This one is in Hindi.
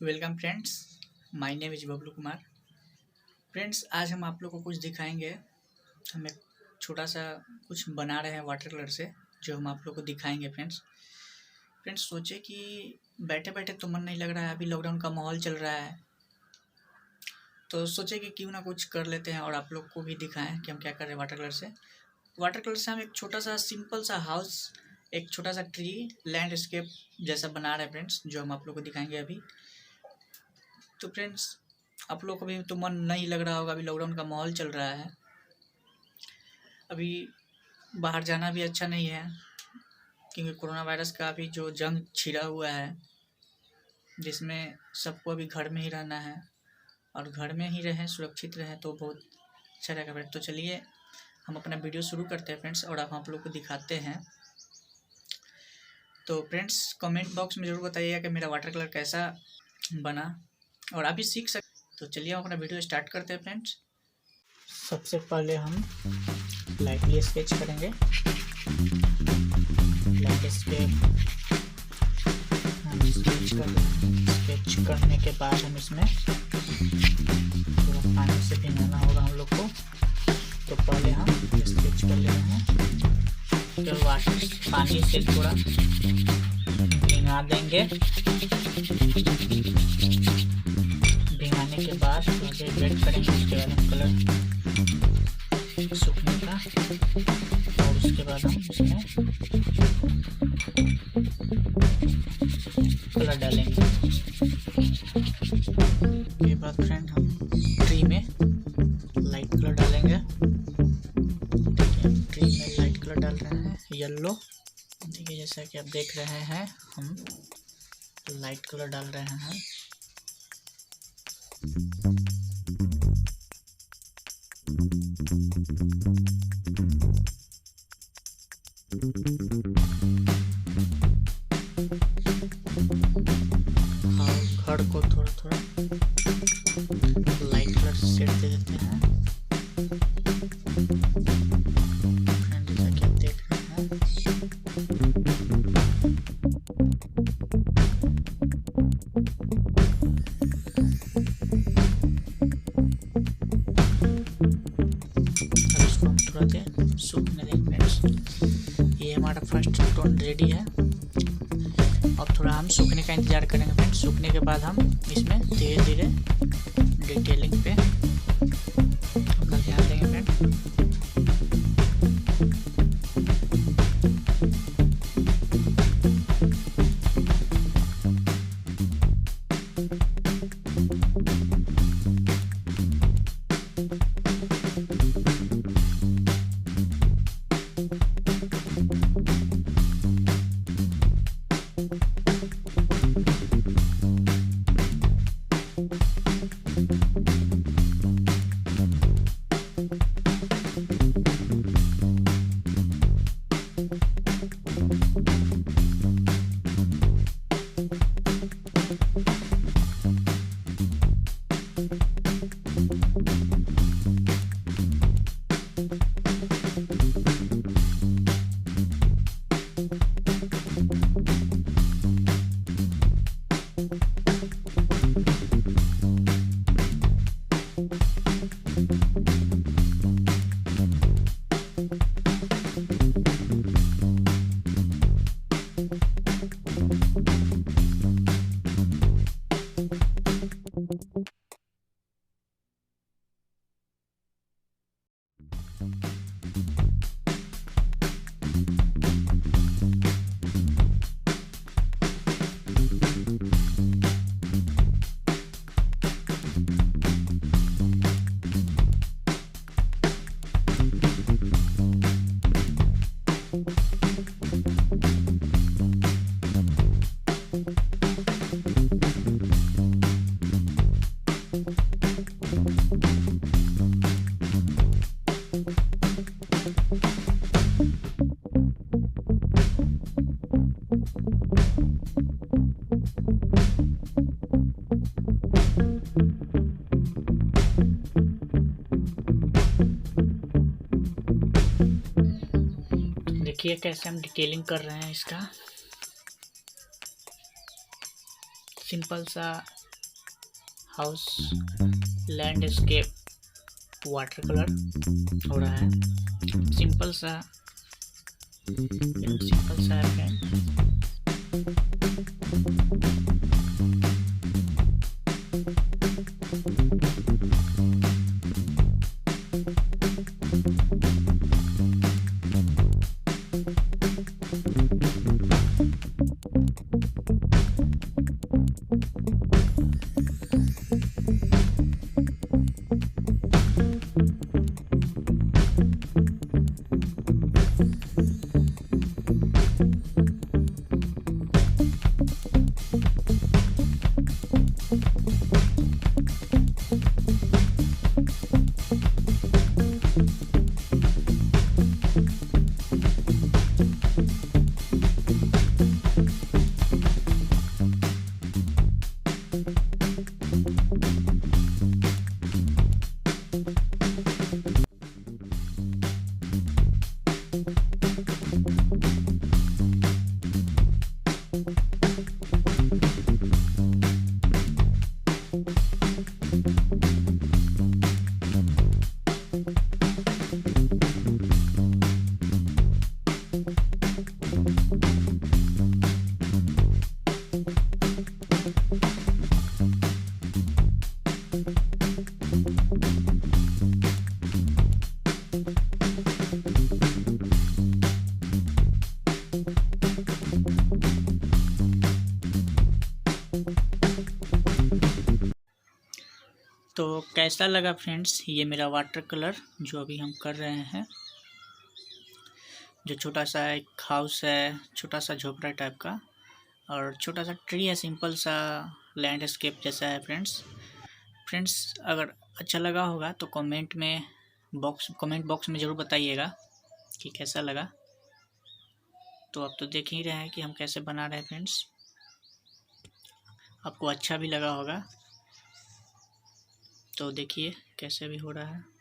Welcome friends, my name is Bablu Kumar. Friends, आज हम आप लोग को कुछ दिखाएंगे। हम एक छोटा सा कुछ बना रहे हैं वाटर कलर से, जो हम आप लोग को दिखाएंगे। फ्रेंड्स सोचे कि बैठे बैठे तो मन नहीं लग रहा है, अभी लॉकडाउन का माहौल चल रहा है, तो सोचे कि क्यों ना कुछ कर लेते हैं और आप लोग को भी दिखाएं कि हम क्या कर रहे हैं वाटर कलर से। वाटर कलर से हम एक छोटा सा सिंपल सा हाउस, एक छोटा सा ट्री, लैंडस्केप जैसा बना रहे हैं फ्रेंड्स, जो हम आप लोग को दिखाएंगे अभी। तो फ्रेंड्स, आप लोग को भी तो मन नहीं लग रहा होगा, अभी लॉकडाउन का माहौल चल रहा है, अभी बाहर जाना भी अच्छा नहीं है, क्योंकि कोरोना वायरस का अभी जो जंग छिड़ा हुआ है, जिसमें सबको अभी घर में ही रहना है और घर में ही रहें, सुरक्षित रहें तो बहुत अच्छा रहेगा फ्रेंड्स। तो चलिए हम अपना वीडियो शुरू करते हैं फ्रेंड्स, और आप लोग को दिखाते हैं। तो फ्रेंड्स, कमेंट बॉक्स में ज़रूर बताइएगा कि मेरा वाटर कलर कैसा बना, और आप भी सीख सकते। तो चलिए हम अपना वीडियो स्टार्ट करते हैं फ्रेंड्स। सबसे पहले हम लाइटली स्केच करेंगे। स्केच करने के बाद हम इसमें थोड़ा पानी से भिगाना होगा हम लोग को। तो पहले हम स्केच कर ले रहे हैं, फिर पानी से थोड़ा भिगा देंगे। भिगाने के बाद थोड़ा देर वेट करेंगे, उसके बाद हम कलर सूखने का, और उसके बाद हम इसमें कलर डालेंगे। उसके बाद फ्रेंड हम ट्री में लाइट कलर डालेंगे। देखिए, ट्री में लाइट कलर डाल रहे हैं, येलो। देखिए, जैसा कि आप देख रहे हैं, हम लाइट कलर डाल रहे हैं। घर को थोड़ा थोड़ा लाइट कलर से शेड दे देते हैं। जैसा कि आप देख रहे हैं, अब इसको हम थोड़ा देर सूखने देंगे फ्रेंड्स। ये हमारा फर्स्ट टोन रेडी है। अब थोड़ा हम सूखने का इंतज़ार करेंगे फ्रेंड्स। सूखने के बाद हम इसमें धीरे धीरे डिटेलिंग पे अपना ध्यान देंगे फ्रेंड। देखिए कैसे हम डिटेलिंग कर रहे हैं इसका। सिंपल सा हाउस लैंडस्केप वाटर कलर हो रहा है। सिंपल सा है। तो कैसा लगा फ्रेंड्स ये मेरा वाटर कलर जो अभी हम कर रहे हैं। जो छोटा सा एक हाउस है, छोटा सा झोपड़ा टाइप का, और छोटा सा ट्री है, सिंपल सा लैंडस्केप जैसा है फ्रेंड्स अगर अच्छा लगा होगा तो कमेंट बॉक्स में ज़रूर बताइएगा कि कैसा लगा। तो आप तो देख ही रहे हैं कि हम कैसे बना रहे हैं फ्रेंड्स, आपको अच्छा भी लगा होगा। तो देखिए कैसे भी हो रहा है।